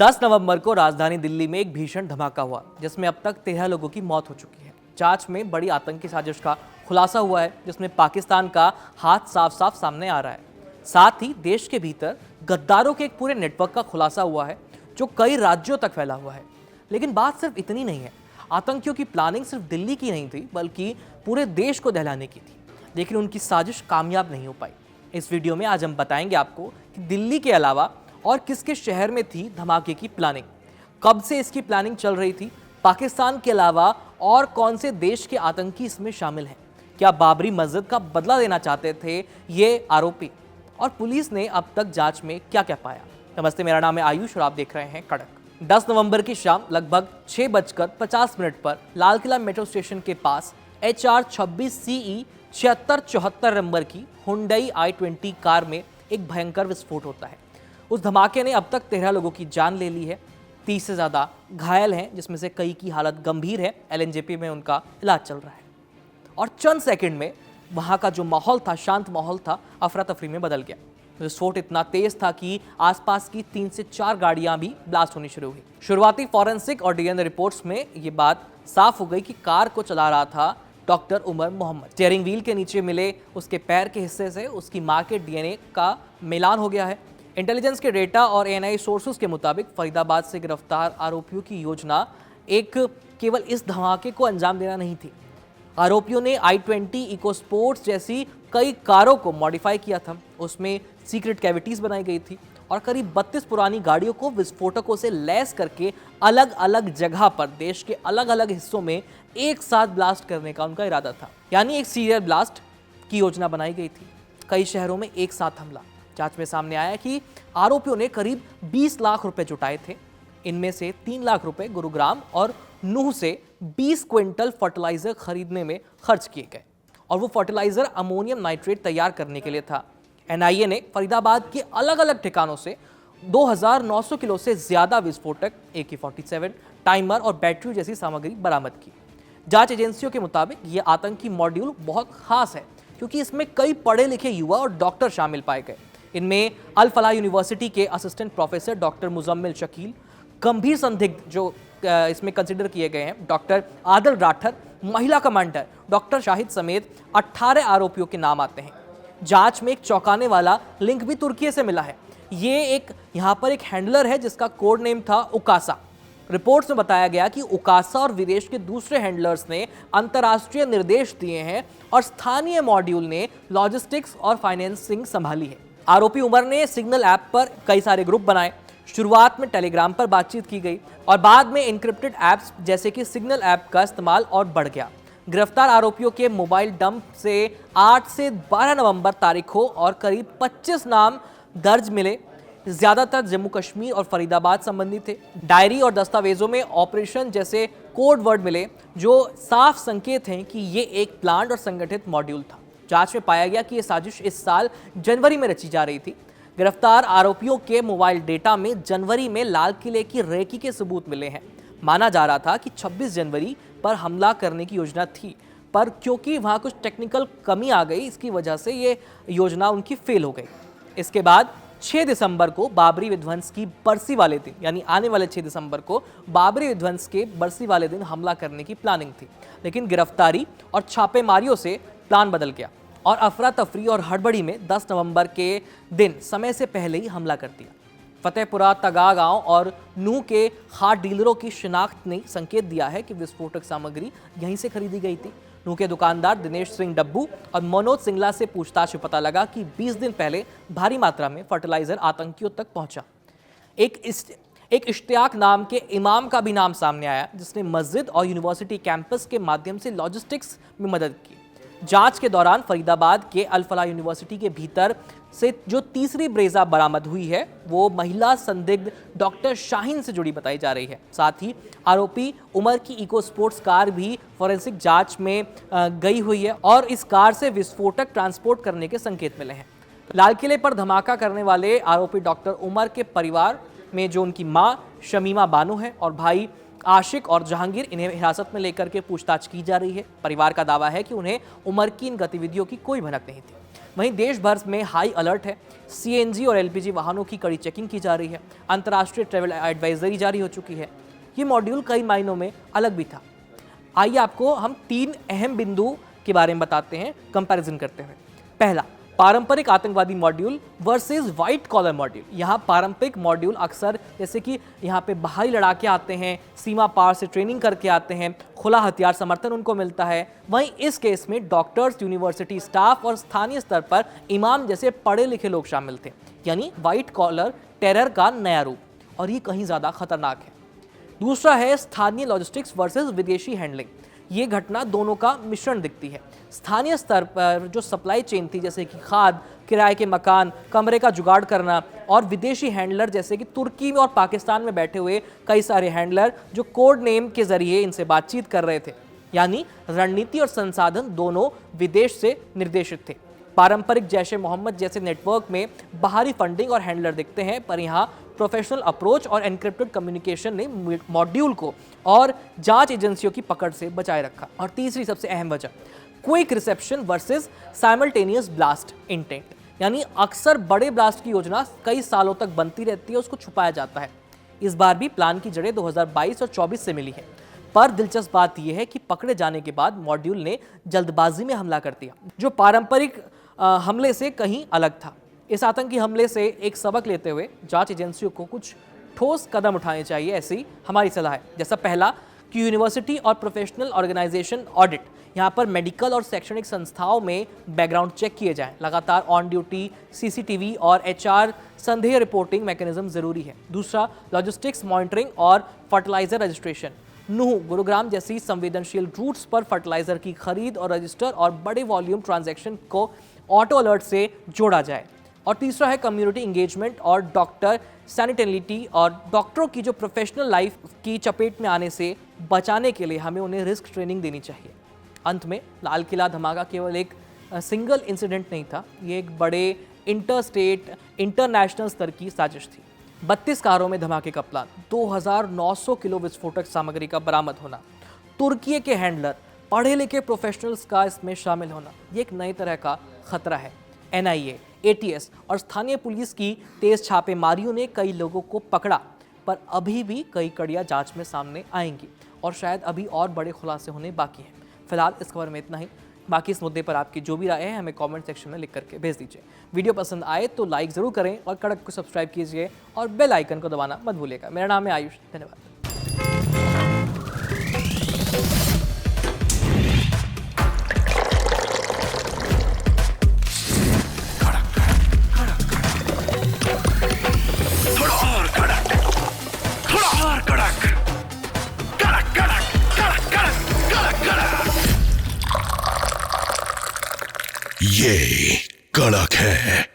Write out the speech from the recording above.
10 नवंबर को राजधानी दिल्ली में एक भीषण धमाका हुआ जिसमें अब तक 13 लोगों की मौत हो चुकी है। जांच में बड़ी आतंकी साजिश का खुलासा हुआ है जिसमें पाकिस्तान का हाथ साफ साफ सामने आ रहा है। साथ ही देश के भीतर गद्दारों के एक पूरे नेटवर्क का खुलासा हुआ है जो कई राज्यों तक फैला हुआ है। लेकिन बात सिर्फ इतनी नहीं है, आतंकियों की प्लानिंग सिर्फ दिल्ली की नहीं थी बल्कि पूरे देश को दहलाने की थी, लेकिन उनकी साजिश कामयाब नहीं हो पाई। इस वीडियो में आज हम बताएंगे आपको कि दिल्ली के अलावा और किसके शहर में थी धमाके की प्लानिंग, कब से इसकी प्लानिंग चल रही थी, पाकिस्तान के अलावा और कौन से देश के आतंकी इसमें शामिल हैं, क्या बाबरी मस्जिद का बदला लेना चाहते थे ये आरोपी, और पुलिस ने अब तक जांच में क्या क्या पाया। नमस्ते, मेरा नाम है आयुष और आप देख रहे हैं कड़क। 10 नवंबर की शाम लगभग 6:50 पर लाल किला मेट्रो स्टेशन के पास HR 26 CE 7674 नंबर की हुंडई i20 कार में एक भयंकर विस्फोट होता है। उस धमाके ने अब तक 13 लोगों की जान ले ली है, 30 से ज़्यादा घायल हैं जिसमें से कई की हालत गंभीर है। LNJP में उनका इलाज चल रहा है और चंद सेकंड में वहाँ का जो माहौल था, शांत माहौल था, अफरा तफरी में बदल गया। विस्फोट इतना तेज था कि आसपास की 3 से 4 गाड़ियां भी ब्लास्ट होनी शुरू हुई। शुरुआती फॉरेंसिक और DNA रिपोर्ट्स में ये बात साफ हो गई कि कार को चला रहा था doctor Umar Mohammad. Steering wheel के नीचे मिले उसके पैर के हिस्से से उसकी मां के DNA का मिलान हो गया है। इंटेलिजेंस के डेटा और ANI सोर्सेज के मुताबिक फरीदाबाद से गिरफ्तार आरोपियों की योजना एक केवल इस धमाके को अंजाम देना नहीं थी। आरोपियों ने i20 इको स्पोर्ट्स जैसी कई कारों को मॉडिफाई किया था, उसमें सीक्रेट कैविटीज बनाई गई थी और करीब 32 पुरानी गाड़ियों को विस्फोटकों से लैस करके अलग अलग जगह पर देश के अलग अलग हिस्सों में एक साथ ब्लास्ट करने का उनका इरादा था। यानी एक सीरियल ब्लास्ट की योजना बनाई गई थी, कई शहरों में एक साथ हमला। जांच में सामने आया कि आरोपियों ने करीब 20 लाख रुपए जुटाए थे। इनमें से 3 लाख रुपए गुरुग्राम और नूह से 20 क्विंटल फर्टिलाइजर खरीदने में खर्च किए गए और वो फर्टिलाइजर अमोनियम नाइट्रेट तैयार करने के लिए था। NIA ने फरीदाबाद के अलग अलग ठिकानों से 2900 किलो से ज्यादा विस्फोटक, AK-47, टाइमर और बैटरी जैसी सामग्री बरामद की। जांच एजेंसियों के मुताबिक ये आतंकी मॉड्यूल बहुत खास है क्योंकि इसमें कई पढ़े लिखे युवा और डॉक्टर शामिल पाए गए। इनमें अल फलाह यूनिवर्सिटी के assistant professor doctor Muzammil Shakeel, गंभीर संदिग्ध जो इसमें कंसिडर किए गए हैं डॉक्टर आदिल राठर, महिला कमांडर डॉक्टर शाहिद समेत 18 आरोपियों के नाम आते हैं। जांच में एक चौंकाने वाला लिंक भी तुर्की से मिला है। ये यहाँ पर एक हैंडलर है जिसका कोड नेम था उकासा। रिपोर्ट्स में बताया गया कि उकासा और विदेश के दूसरे हैंडलर्स ने अंतर्राष्ट्रीय निर्देश दिए हैं और स्थानीय मॉड्यूल ने लॉजिस्टिक्स और फाइनेंसिंग संभाली है। आरोपी उमर ने सिग्नल ऐप पर कई सारे ग्रुप बनाए। शुरुआत में टेलीग्राम पर बातचीत की गई और बाद में इंक्रिप्टेड ऐप्स जैसे कि सिग्नल ऐप का इस्तेमाल और बढ़ गया। गिरफ्तार आरोपियों के मोबाइल डंप से 8 से 12 नवंबर तारीखों और करीब 25 नाम दर्ज मिले। ज्यादातर जम्मू कश्मीर और फरीदाबाद संबंधी थे। डायरी और दस्तावेजों में ऑपरेशन जैसे कोड वर्ड मिले जो साफ संकेत हैं कि ये एक प्लान्ड और संगठित मॉड्यूल था। जांच में पाया गया कि यह साजिश इस साल जनवरी में रची जा रही थी। गिरफ्तार आरोपियों के मोबाइल डेटा में जनवरी में लाल किले की रेकी के सबूत मिले हैं। माना जा रहा था कि 26 जनवरी पर हमला करने की योजना थी, पर क्योंकि वहां कुछ टेक्निकल कमी आ गई, इसकी वजह से ये योजना उनकी फेल हो गई। इसके बाद 6 दिसंबर को बाबरी विध्वंस की बरसी वाले दिन, यानी आने वाले 6 दिसंबर को बाबरी विध्वंस के बरसी वाले दिन हमला करने की प्लानिंग थी, लेकिन गिरफ्तारी और छापेमारियों से प्लान बदल गया और अफरा तफरी और हड़बड़ी में 10 नवंबर के दिन समय से पहले ही हमला कर दिया। फतेहपुरा, तगा गांव और नूह के खाद डीलरों की शिनाख्त ने संकेत दिया है कि विस्फोटक सामग्री यहीं से खरीदी गई थी। नूह के दुकानदार दिनेश सिंह डब्बू और मनोज सिंगला से पूछताछ में पता लगा कि 20 दिन पहले भारी मात्रा में फर्टिलाइजर आतंकियों तक पहुंचा। एक इश्तियाक नाम के इमाम का भी नाम सामने आया जिसने मस्जिद और यूनिवर्सिटी कैंपस के माध्यम से लॉजिस्टिक्स में मदद की। जांच के दौरान फरीदाबाद के अल फलाह यूनिवर्सिटी के भीतर से जो तीसरी ब्रेजा बरामद हुई है वो महिला संदिग्ध डॉक्टर शाहीन से जुड़ी बताई जा रही है। साथ ही आरोपी उमर की इको स्पोर्ट्स कार भी फॉरेंसिक जांच में गई हुई है और इस कार से विस्फोटक ट्रांसपोर्ट करने के संकेत मिले हैं। लाल किले पर धमाका करने वाले आरोपी डॉक्टर उमर के परिवार में जो उनकी मां शमीमा बानो है और भाई आशिक और जहांगीर, इन्हें हिरासत में लेकर के पूछताछ की जा रही है। परिवार का दावा है कि उन्हें उमर की इन गतिविधियों की कोई भनक नहीं थी। वहीं देश भर में हाई अलर्ट है। सीएनजी और एलपीजी वाहनों की कड़ी चेकिंग की जा रही है। अंतर्राष्ट्रीय ट्रैवल एडवाइजरी जारी हो चुकी है। ये मॉड्यूल कई मायनों में अलग भी था। आइए आपको हम 3 अहम बिंदु के बारे में बताते हैं कंपैरिजन करते हुए। पहला, पारंपरिक आतंकवादी module versus white collar module. यहाँ पारंपरिक मॉड्यूल अक्सर जैसे कि यहाँ पे बाहरी लड़ाके आते हैं, सीमा पार से ट्रेनिंग करके आते हैं, खुला हथियार समर्थन उनको मिलता है। वहीं इस केस में डॉक्टर्स, यूनिवर्सिटी स्टाफ और स्थानीय स्तर पर इमाम जैसे पढ़े लिखे लोग शामिल थे। यानी व्हाइट कॉलर टेरर का नया रूप, और ये कहीं ज़्यादा खतरनाक है। दूसरा है स्थानीय लॉजिस्टिक्स वर्सेस विदेशी हैंडलिंग। ये घटना दोनों का मिश्रण दिखती है। स्थानीय स्तर पर जो सप्लाई चेन थी, जैसे कि खाद, किराए के मकान, कमरे का जुगाड़ करना, और विदेशी हैंडलर जैसे कि तुर्की में और पाकिस्तान में बैठे हुए कई सारे हैंडलर जो कोड नेम के जरिए इनसे बातचीत कर रहे थे। यानी रणनीति और संसाधन दोनों विदेश से निर्देशित थे। पारंपरिक जैश ए मोहम्मद जैसे नेटवर्क में बाहरी फंडिंग और हैंडलर दिखते हैं, पर यहाँ प्रोफेशनल अप्रोच और एनक्रिप्टेड कम्युनिकेशन ने मॉड्यूल को और जांच एजेंसियों की पकड़ से बचाए रखा। और तीसरी सबसे अहम वजह, quick reception versus simultaneous blast intent. यानी अक्सर बड़े ब्लास्ट की योजना कई सालों तक बनती रहती है, उसको छुपाया जाता है। इस बार भी प्लान की जड़ें 2022 और 24 से मिली है। पर दिलचस्प बात यह है कि पकड़े जाने के बाद मॉड्यूल ने जल्दबाजी में हमला कर दिया, जो पारंपरिक हमले से कहीं अलग था। इस आतंकी हमले से एक सबक लेते हुए जांच एजेंसियों को कुछ ठोस कदम उठाने चाहिए, ऐसी हमारी सलाह है। जैसा पहला कि यूनिवर्सिटी और प्रोफेशनल ऑर्गेनाइजेशन ऑडिट, यहाँ पर मेडिकल और शैक्षणिक संस्थाओं में बैकग्राउंड चेक किए जाएं। लगातार ऑन ड्यूटी सीसीटीवी और एचआर संदेह रिपोर्टिंग मैकेनिज्म जरूरी है। दूसरा, लॉजिस्टिक्स मॉनिटरिंग और फर्टिलाइजर रजिस्ट्रेशन। नूह, गुरुग्राम जैसी संवेदनशील रूट्स पर फर्टिलाइजर की खरीद और रजिस्टर और बड़े वॉल्यूम ट्रांजैक्शन को ऑटो अलर्ट से जोड़ा जाए। और तीसरा है कम्युनिटी इंगेजमेंट और डॉक्टर सैनिटेलिटी, और डॉक्टरों की जो प्रोफेशनल लाइफ की चपेट में आने से बचाने के लिए हमें उन्हें रिस्क ट्रेनिंग देनी चाहिए। अंत में, लाल किला धमाका केवल एक सिंगल इंसिडेंट नहीं था, ये एक बड़े इंटरस्टेट इंटरनेशनल स्तर की साजिश थी। 32 कारों में धमाके का प्लान, 2900 किलो विस्फोटक सामग्री का बरामद होना, तुर्की के हैंडलर, पढ़े लिखे प्रोफेशनल्स का इसमें शामिल होना, ये एक नई तरह का खतरा है। एनआईए, एटीएस और स्थानीय पुलिस की तेज छापेमारियों ने कई लोगों को पकड़ा, पर अभी भी कई कड़ियां जांच में सामने आएंगी और शायद अभी और बड़े खुलासे होने बाकी हैं। फिलहाल इस खबर में इतना ही। बाकी इस मुद्दे पर आपकी जो भी राय है हमें कमेंट सेक्शन में लिख करके भेज दीजिए। वीडियो पसंद आए तो लाइक ज़रूर करें और कड़क को सब्सक्राइब कीजिए और बेल आइकन को दबाना मत भूलिएगा। मेरा नाम है आयुष, धन्यवाद। ये कड़क है।